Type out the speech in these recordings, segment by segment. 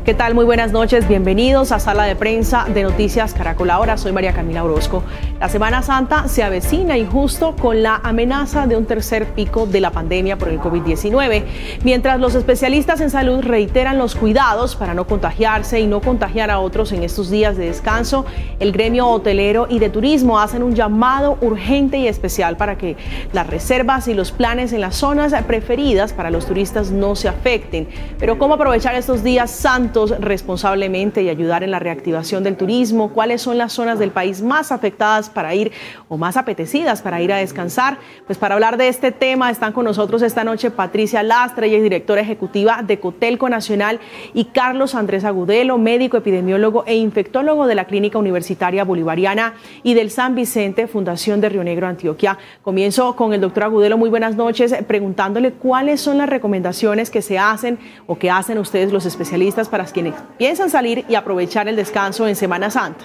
¿Qué tal? Muy buenas noches, bienvenidos a Sala de Prensa de Noticias Caracol Ahora. Soy María Camila Orozco. La Semana Santa se avecina y justo con la amenaza de un tercer pico de la pandemia por el COVID-19. Mientras los especialistas en salud reiteran los cuidados para no contagiarse y no contagiar a otros en estos días de descanso, el gremio hotelero y de turismo hacen un llamado urgente y especial para que las reservas y los planes en las zonas preferidas para los turistas no se afecten. Pero ¿cómo aprovechar estos días santos responsablemente y ayudar en la reactivación del turismo? ¿Cuáles son las zonas del país más afectadas para ir o más apetecidas para ir a descansar? Pues para hablar de este tema están con nosotros esta noche Patricia Lastra, ella es directora ejecutiva de Cotelco Nacional, y Carlos Andrés Agudelo, médico epidemiólogo e infectólogo de la Clínica Universitaria Bolivariana y del San Vicente, Fundación de Río Negro, Antioquia. Comienzo con el doctor Agudelo. Muy buenas noches, preguntándole cuáles son las recomendaciones que se hacen o que hacen ustedes los especialistas para quienes piensan salir y aprovechar el descanso en Semana Santa.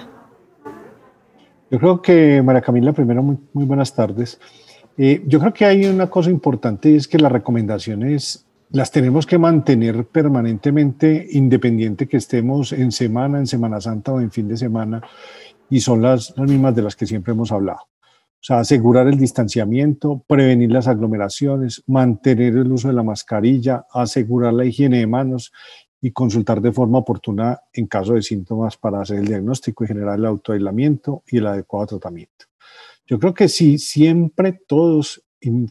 Yo creo que, María Camila, primero muy buenas tardes. Yo creo que hay una cosa importante, y es que las recomendaciones las tenemos que mantener permanentemente, independiente que estemos en Semana Santa o en fin de semana, y son las mismas de las que siempre hemos hablado. O sea, asegurar el distanciamiento, prevenir las aglomeraciones, mantener el uso de la mascarilla, asegurar la higiene de manos y consultar de forma oportuna en caso de síntomas para hacer el diagnóstico y generar el autoaislamiento y el adecuado tratamiento. Yo creo que si siempre todos,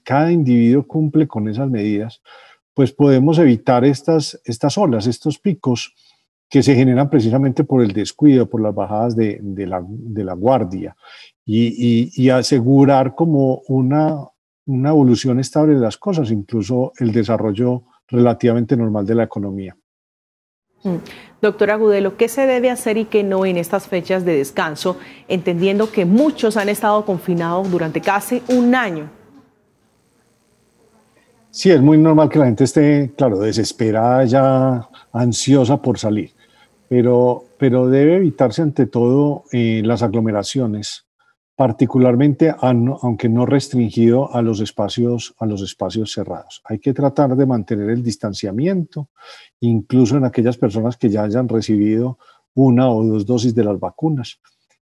cada individuo cumple con esas medidas, pues podemos evitar estas olas, estos picos que se generan precisamente por el descuido, por las bajadas de la guardia, y asegurar como una evolución estable de las cosas, incluso el desarrollo relativamente normal de la economía. Doctor Agudelo, ¿qué se debe hacer y qué no en estas fechas de descanso, entendiendo que muchos han estado confinados durante casi un año? Sí, es muy normal que la gente esté, claro, desesperada, ya ansiosa por salir, pero debe evitarse ante todo las aglomeraciones, particularmente, aunque no restringido a los espacios cerrados. Hay que tratar de mantener el distanciamiento, incluso en aquellas personas que ya hayan recibido 1 o 2 dosis de las vacunas.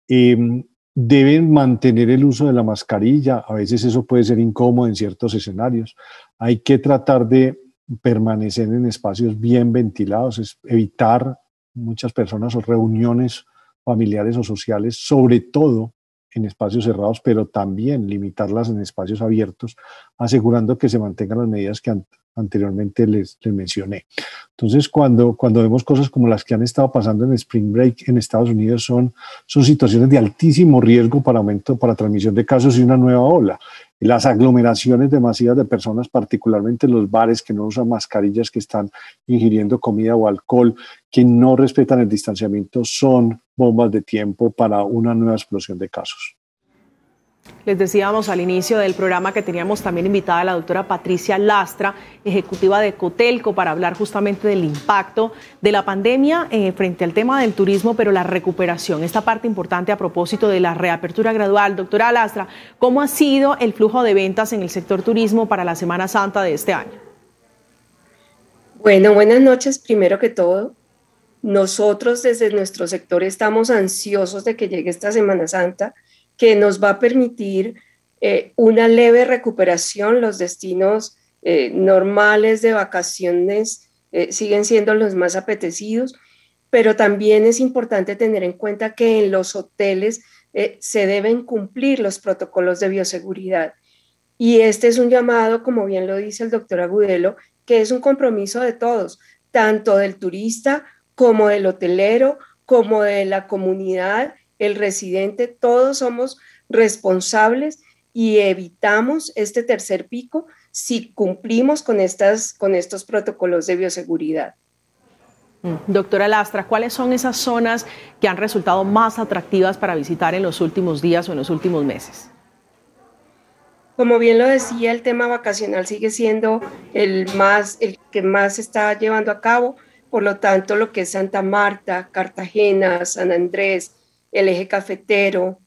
Deben mantener el uso de la mascarilla, a veces eso puede ser incómodo en ciertos escenarios. Hay que tratar de permanecer en espacios bien ventilados, evitar muchas personas o reuniones familiares o sociales, sobre todo en espacios cerrados, pero también limitarlas en espacios abiertos, asegurando que se mantengan las medidas que anteriormente les mencioné. Entonces, cuando vemos cosas como las que han estado pasando en el Spring Break en Estados Unidos, son situaciones de altísimo riesgo para transmisión de casos y una nueva ola. Las aglomeraciones masivas de personas, particularmente los bares que no usan mascarillas, que están ingiriendo comida o alcohol, que no respetan el distanciamiento, son bombas de tiempo para una nueva explosión de casos. Les decíamos al inicio del programa que teníamos también invitada a la doctora Patricia Lastra, ejecutiva de Cotelco, para hablar justamente del impacto de la pandemia frente al tema del turismo, pero la recuperación, esta parte importante a propósito de la reapertura gradual. Doctora Lastra, ¿cómo ha sido el flujo de ventas en el sector turismo para la Semana Santa de este año? Bueno, buenas noches. Primero que todo, nosotros desde nuestro sector estamos ansiosos de que llegue esta Semana Santa, que nos va a permitir una leve recuperación. Los destinos normales de vacaciones siguen siendo los más apetecidos, pero también es importante tener en cuenta que en los hoteles se deben cumplir los protocolos de bioseguridad. Y este es un llamado, como bien lo dice el doctor Agudelo, que es un compromiso de todos, tanto del turista como del hotelero, como de la comunidad, el residente. Todos somos responsables y evitamos este tercer pico si cumplimos con estos protocolos de bioseguridad. Doctora Lastra, ¿cuáles son esas zonas que han resultado más atractivas para visitar en los últimos días o en los últimos meses? Como bien lo decía, el tema vacacional sigue siendo el que más se está llevando a cabo. Por lo tanto, lo que es Santa Marta, Cartagena, San Andrés, el eje cafetero,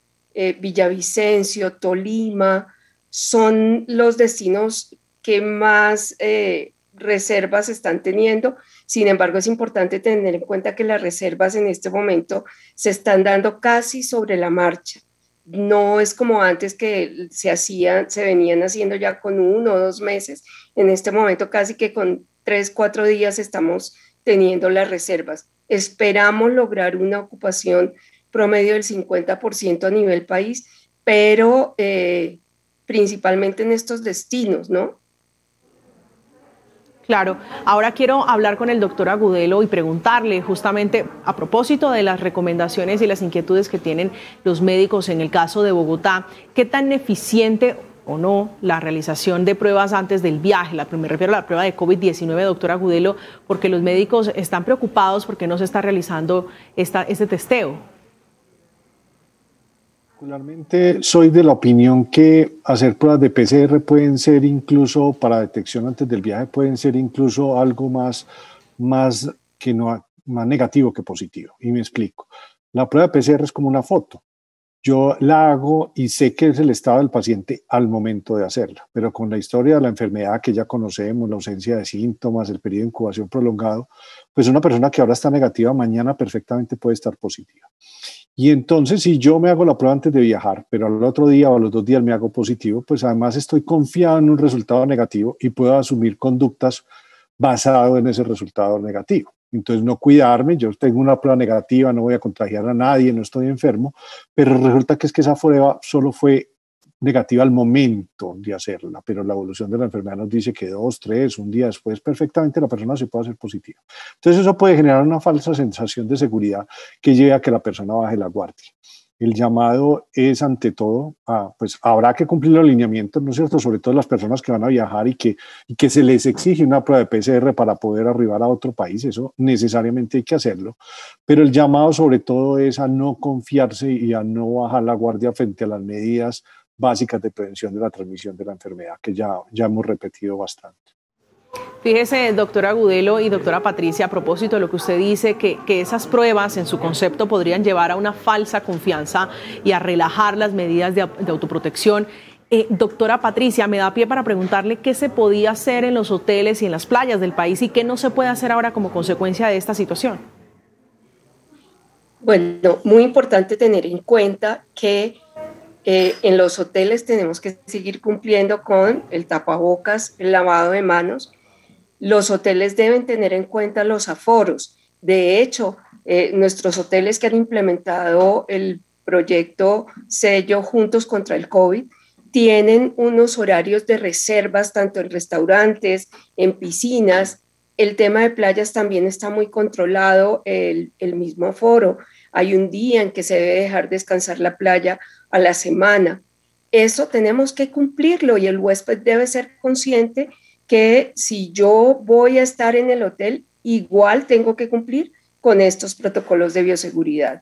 Villavicencio, Tolima, son los destinos que más reservas se están teniendo. Sin embargo, es importante tener en cuenta que las reservas en este momento se están dando casi sobre la marcha. No es como antes que se venían haciendo ya con 1 o 2 meses. En este momento casi que con 3, 4 días estamos teniendo las reservas. Esperamos lograr una ocupación promedio del 50% a nivel país, pero principalmente en estos destinos, ¿no? Claro, ahora quiero hablar con el doctor Agudelo y preguntarle justamente a propósito de las recomendaciones y las inquietudes que tienen los médicos en el caso de Bogotá, ¿qué tan eficiente o no la realización de pruebas antes del viaje? Me refiero a la prueba de COVID-19, doctor Agudelo, porque los médicos están preocupados porque no se está realizando este testeo. Particularmente soy de la opinión que hacer pruebas de PCR pueden ser incluso para detección antes del viaje, pueden ser incluso algo más negativo que positivo. Y me explico. La prueba de PCR es como una foto. Yo la hago y sé que es el estado del paciente al momento de hacerla, pero con la historia de la enfermedad que ya conocemos, la ausencia de síntomas, el periodo de incubación prolongado, pues una persona que ahora está negativa mañana perfectamente puede estar positiva. Y entonces, si yo me hago la prueba antes de viajar, pero al otro día o a los 2 días me hago positivo, pues además estoy confiado en un resultado negativo y puedo asumir conductas basado en ese resultado negativo. Entonces, no cuidarme, yo tengo una prueba negativa, no voy a contagiar a nadie, no estoy enfermo, pero resulta que es que esa prueba solo fue negativa al momento de hacerla, pero la evolución de la enfermedad nos dice que 2, 3, un día después perfectamente la persona se puede hacer positiva. Entonces eso puede generar una falsa sensación de seguridad que lleve a que la persona baje la guardia. El llamado es ante todo, pues habrá que cumplir los lineamientos, ¿no es cierto? Sobre todo las personas que van a viajar y que se les exige una prueba de PCR para poder arribar a otro país, eso necesariamente hay que hacerlo, pero el llamado sobre todo es a no confiarse y a no bajar la guardia frente a las medidas básicas de prevención de la transmisión de la enfermedad, que ya hemos repetido bastante. Fíjese, doctora Agudelo y doctora Patricia, a propósito de lo que usted dice, que esas pruebas en su concepto podrían llevar a una falsa confianza y a relajar las medidas de autoprotección. Doctora Patricia, me da pie para preguntarle qué se podía hacer en los hoteles y en las playas del país y qué no se puede hacer ahora como consecuencia de esta situación. Bueno, muy importante tener en cuenta que en los hoteles tenemos que seguir cumpliendo con el tapabocas, el lavado de manos. Los hoteles deben tener en cuenta los aforos. De hecho, nuestros hoteles que han implementado el proyecto Sello Juntos contra el COVID tienen unos horarios de reservas tanto en restaurantes, en piscinas. El tema de playas también está muy controlado, el mismo aforo. Hay un día en que se debe dejar descansar la playa a la semana. Eso tenemos que cumplirlo y el huésped debe ser consciente que si yo voy a estar en el hotel, igual tengo que cumplir con estos protocolos de bioseguridad.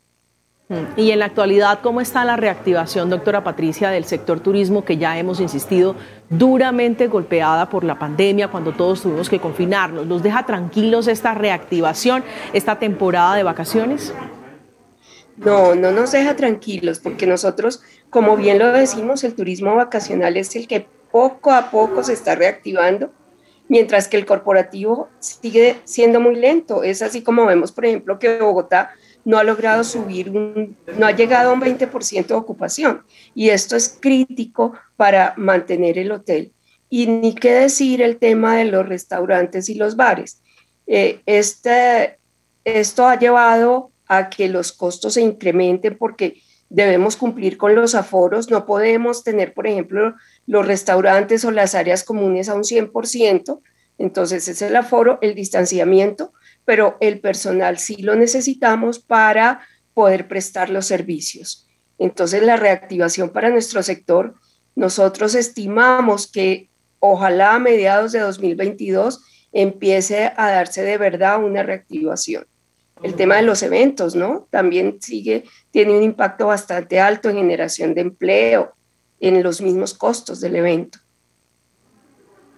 Y en la actualidad, ¿cómo está la reactivación, doctora Patricia, del sector turismo que ya hemos insistido duramente golpeada por la pandemia cuando todos tuvimos que confinarnos? ¿Los deja tranquilos esta reactivación, esta temporada de vacaciones? No nos deja tranquilos porque nosotros, como bien lo decimos, el turismo vacacional es el que poco a poco se está reactivando, mientras que el corporativo sigue siendo muy lento. Es así como vemos, por ejemplo, que Bogotá no ha logrado no ha llegado a un 20% de ocupación y esto es crítico para mantener el hotel. Y ni qué decir el tema de los restaurantes y los bares. Esto ha llevado a que los costos se incrementen porque debemos cumplir con los aforos. No podemos tener, por ejemplo, los restaurantes o las áreas comunes a un 100%. Entonces es el aforo, el distanciamiento, pero el personal sí lo necesitamos para poder prestar los servicios. Entonces la reactivación para nuestro sector, nosotros estimamos que ojalá a mediados de 2022 empiece a darse de verdad una reactivación. El tema de los eventos, ¿no? También tiene un impacto bastante alto en generación de empleo, en los mismos costos del evento.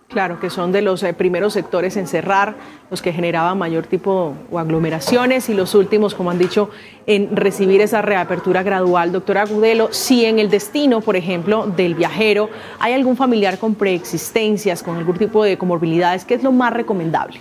Claro, que son de los primeros sectores en cerrar, los que generaban mayor tipo o aglomeraciones y los últimos, como han dicho, en recibir esa reapertura gradual. Doctora Agudelo, si en el destino, por ejemplo, del viajero hay algún familiar con preexistencias, con algún tipo de comorbilidades, ¿qué es lo más recomendable?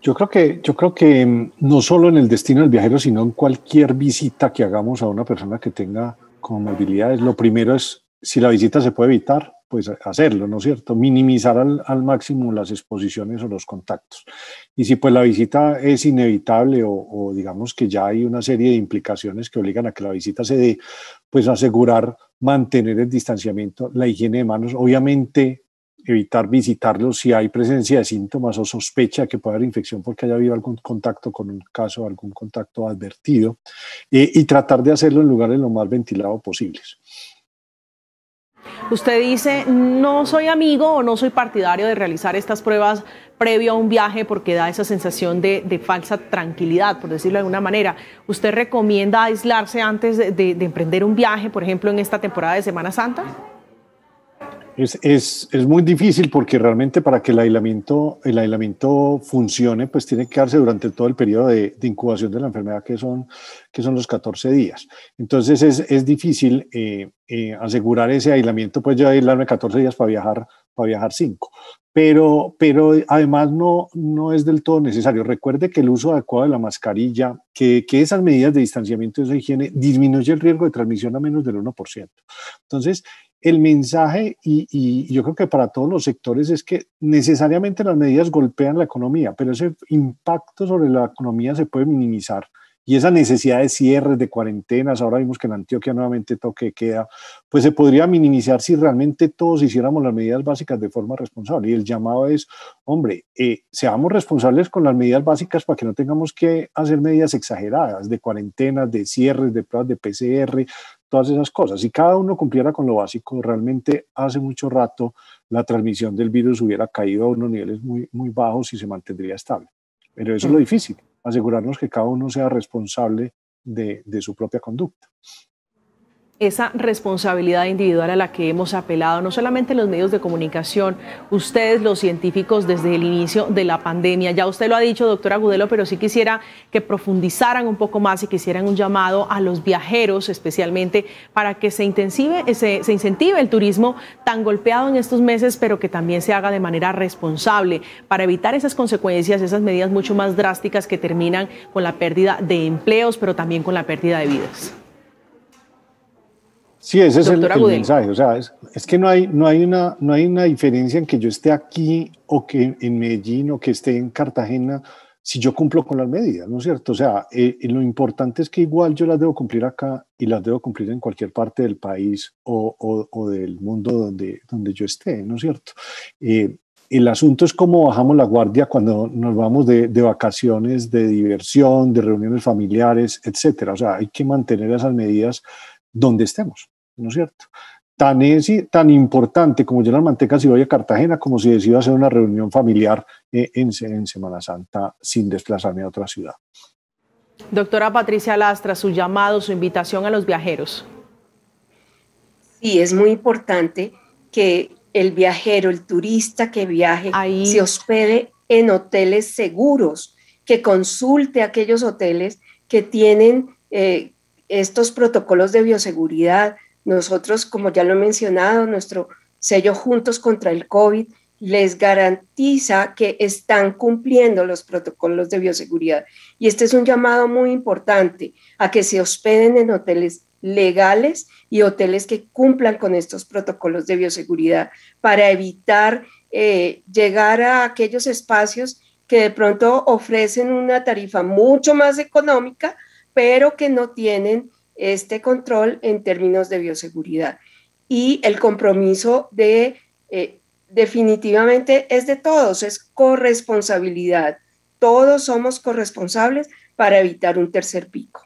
Yo creo que no solo en el destino del viajero, sino en cualquier visita que hagamos a una persona que tenga comorbilidades, lo primero es, si la visita se puede evitar, pues hacerlo, ¿no es cierto? Minimizar al máximo las exposiciones o los contactos. Y si pues la visita es inevitable o digamos que ya hay una serie de implicaciones que obligan a que la visita se dé, pues asegurar mantener el distanciamiento, la higiene de manos, obviamente evitar visitarlos si hay presencia de síntomas o sospecha que pueda haber infección porque haya habido algún contacto con un caso, algún contacto advertido, y tratar de hacerlo en lugares lo más ventilados posibles. Usted dice, no soy amigo o no soy partidario de realizar estas pruebas previo a un viaje porque da esa sensación de falsa tranquilidad, por decirlo de alguna manera. ¿Usted recomienda aislarse antes de emprender un viaje, por ejemplo, en esta temporada de Semana Santa? Es muy difícil porque realmente para que el aislamiento funcione, pues tiene que darse durante todo el periodo de incubación de la enfermedad, que son los 14 días. Entonces es difícil asegurar ese aislamiento, pues yo aislarme 14 días para viajar 5. Pero además no es del todo necesario. Recuerde que el uso adecuado de la mascarilla, que esas medidas de distanciamiento y esa higiene disminuye el riesgo de transmisión a menos del 1%. Entonces, el mensaje, y yo creo que para todos los sectores, es que necesariamente las medidas golpean la economía, pero ese impacto sobre la economía se puede minimizar. Y esa necesidad de cierres, de cuarentenas, ahora vimos que en Antioquia nuevamente toque de queda, pues se podría minimizar si realmente todos hiciéramos las medidas básicas de forma responsable. Y el llamado es, hombre, seamos responsables con las medidas básicas para que no tengamos que hacer medidas exageradas de cuarentenas, de cierres, de pruebas de PCR, todas esas cosas. Si cada uno cumpliera con lo básico, realmente hace mucho rato la transmisión del virus hubiera caído a unos niveles muy, muy bajos y se mantendría estable. Pero eso es lo difícil, asegurarnos que cada uno sea responsable de su propia conducta. Esa responsabilidad individual a la que hemos apelado, no solamente los medios de comunicación, ustedes los científicos desde el inicio de la pandemia, ya usted lo ha dicho, doctora Agudelo, pero sí quisiera que profundizaran un poco más y que hicieran un llamado a los viajeros especialmente para que se incentive el turismo tan golpeado en estos meses, pero que también se haga de manera responsable para evitar esas consecuencias, esas medidas mucho más drásticas que terminan con la pérdida de empleos, pero también con la pérdida de vidas. Sí, ese es el mensaje. O sea, es que no hay una diferencia en que yo esté aquí o que en Medellín o que esté en Cartagena si yo cumplo con las medidas, ¿no es cierto? O sea, lo importante es que igual yo las debo cumplir acá y las debo cumplir en cualquier parte del país o del mundo donde yo esté, ¿no es cierto? El asunto es cómo bajamos la guardia cuando nos vamos de vacaciones, de diversión, de reuniones familiares, etcétera. O sea, hay que mantener esas medidas donde estemos, ¿no es cierto? Tan importante como llenar mantecas si voy a Cartagena, como si decido hacer una reunión familiar en Semana Santa sin desplazarme a otra ciudad. Doctora Patricia Lastra, su llamado, su invitación a los viajeros. Sí, es muy importante que el viajero, el turista que viaje, se hospede en hoteles seguros, que consulte aquellos hoteles que tienen estos protocolos de bioseguridad. Nosotros, como ya lo he mencionado, nuestro sello Juntos contra el COVID les garantiza que están cumpliendo los protocolos de bioseguridad. Y este es un llamado muy importante a que se hospeden en hoteles legales y hoteles que cumplan con estos protocolos de bioseguridad para evitar llegar a aquellos espacios que de pronto ofrecen una tarifa mucho más económica, pero que no tienen este control en términos de bioseguridad. Y el compromiso definitivamente es de todos, es corresponsabilidad. Todos somos corresponsables para evitar un tercer pico.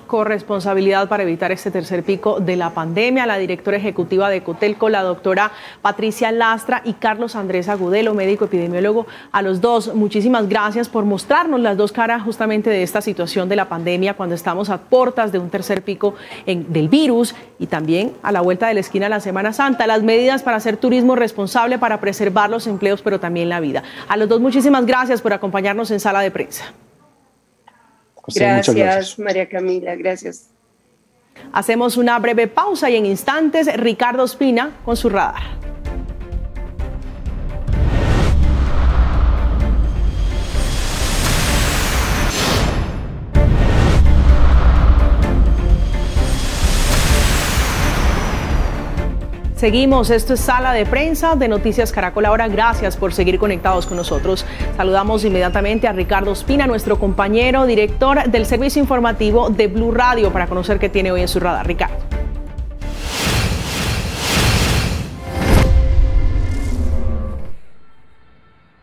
corresponsabilidad para evitar este tercer pico de la pandemia. La directora ejecutiva de Cotelco, la doctora Patricia Lastra, y Carlos Andrés Agudelo, médico epidemiólogo. A los dos, muchísimas gracias por mostrarnos las dos caras justamente de esta situación de la pandemia, cuando estamos a puertas de un tercer pico del virus y también a la vuelta de la esquina la Semana Santa. Las medidas para hacer turismo responsable, para preservar los empleos, pero también la vida. A los dos, muchísimas gracias por acompañarnos en Sala de Prensa. Gracias, María Camila, gracias. Hacemos una breve pausa y en instantes Ricardo Ospina con su radar. Seguimos, esto es Sala de Prensa de Noticias Caracol Ahora. Gracias por seguir conectados con nosotros. Saludamos inmediatamente a Ricardo Ospina, nuestro compañero director del servicio informativo de Blue Radio, para conocer qué tiene hoy en su radar. Ricardo.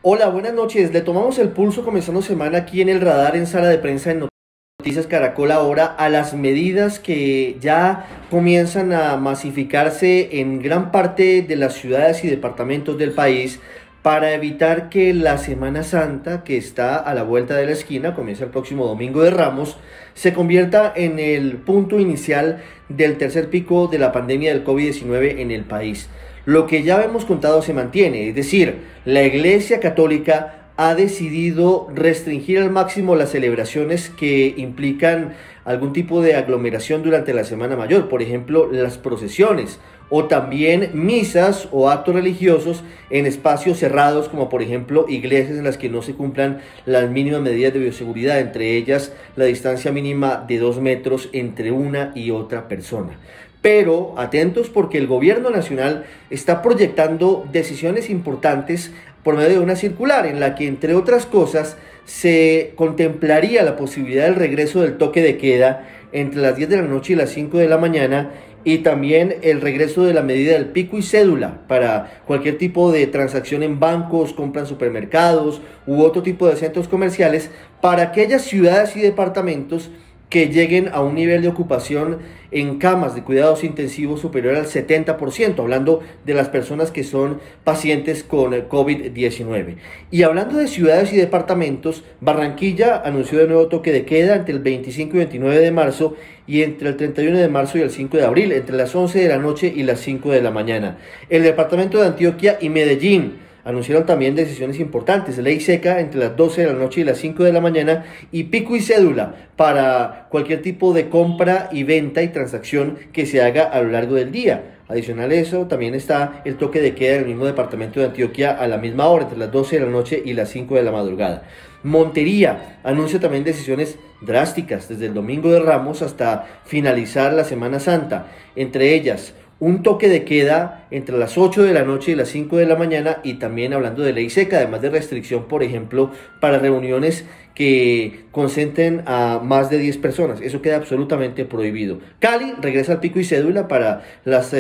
Hola, buenas noches. Le tomamos el pulso comenzando semana aquí en el radar en Sala de Prensa en Noticias Caracol Ahora a las medidas que ya comienzan a masificarse en gran parte de las ciudades y departamentos del país para evitar que la Semana Santa, que está a la vuelta de la esquina, comienza el próximo Domingo de Ramos, se convierta en el punto inicial del tercer pico de la pandemia del COVID-19 en el país. Lo que ya hemos contado se mantiene, es decir, la Iglesia Católica ha decidido restringir al máximo las celebraciones que implican algún tipo de aglomeración durante la Semana Mayor, por ejemplo, las procesiones, o también misas o actos religiosos en espacios cerrados, como por ejemplo iglesias en las que no se cumplan las mínimas medidas de bioseguridad, entre ellas la distancia mínima de 2 metros entre una y otra persona. Pero atentos, porque el gobierno nacional está proyectando decisiones importantes por medio de una circular en la que, entre otras cosas, se contemplaría la posibilidad del regreso del toque de queda entre las 10 de la noche y las 5 de la mañana, y también el regreso de la medida del pico y cédula para cualquier tipo de transacción en bancos, compra en supermercados u otro tipo de centros comerciales, para aquellas ciudades y departamentos que lleguen a un nivel de ocupación en camas de cuidados intensivos superior al 70%, hablando de las personas que son pacientes con COVID-19. Y hablando de ciudades y departamentos, Barranquilla anunció de nuevo toque de queda entre el 25 y 29 de marzo y entre el 31 de marzo y el 5 de abril, entre las 11 de la noche y las 5 de la mañana. El departamento de Antioquia y Medellín anunciaron también decisiones importantes: ley seca entre las 12 de la noche y las 5 de la mañana, y pico y cédula para cualquier tipo de compra y venta y transacción que se haga a lo largo del día. Adicional a eso, también está el toque de queda en el mismo departamento de Antioquia a la misma hora, entre las 12 de la noche y las 5 de la madrugada. Montería anuncia también decisiones drásticas desde el Domingo de Ramos hasta finalizar la Semana Santa, entre ellas un toque de queda entre las 8 de la noche y las 5 de la mañana, y también hablando de ley seca, además de restricción, por ejemplo, para reuniones que concentren a más de 10 personas. Eso queda absolutamente prohibido. Cali regresa al pico y cédula para las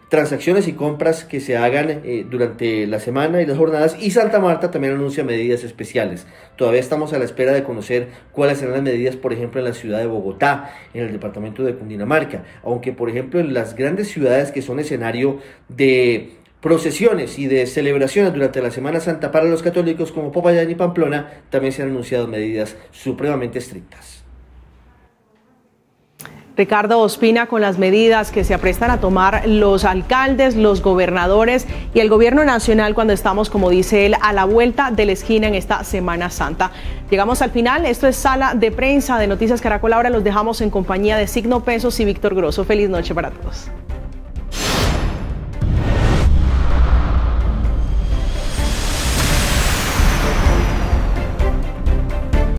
transacciones y compras que se hagan durante la semana y las jornadas, y Santa Marta también anuncia medidas especiales. Todavía estamos a la espera de conocer cuáles serán las medidas, por ejemplo, en la ciudad de Bogotá, en el departamento de Cundinamarca, aunque por ejemplo en las grandes ciudades que son escenario de procesiones y de celebraciones durante la Semana Santa para los católicos, como Popayán y Pamplona, también se han anunciado medidas supremamente estrictas. Ricardo Ospina, con las medidas que se aprestan a tomar los alcaldes, los gobernadores y el gobierno nacional cuando estamos, como dice él, a la vuelta de la esquina en esta Semana Santa. Llegamos al final. Esto es Sala de Prensa de Noticias Caracol. Ahora los dejamos en compañía de Signo Pesos y Víctor Grosso. Feliz noche para todos.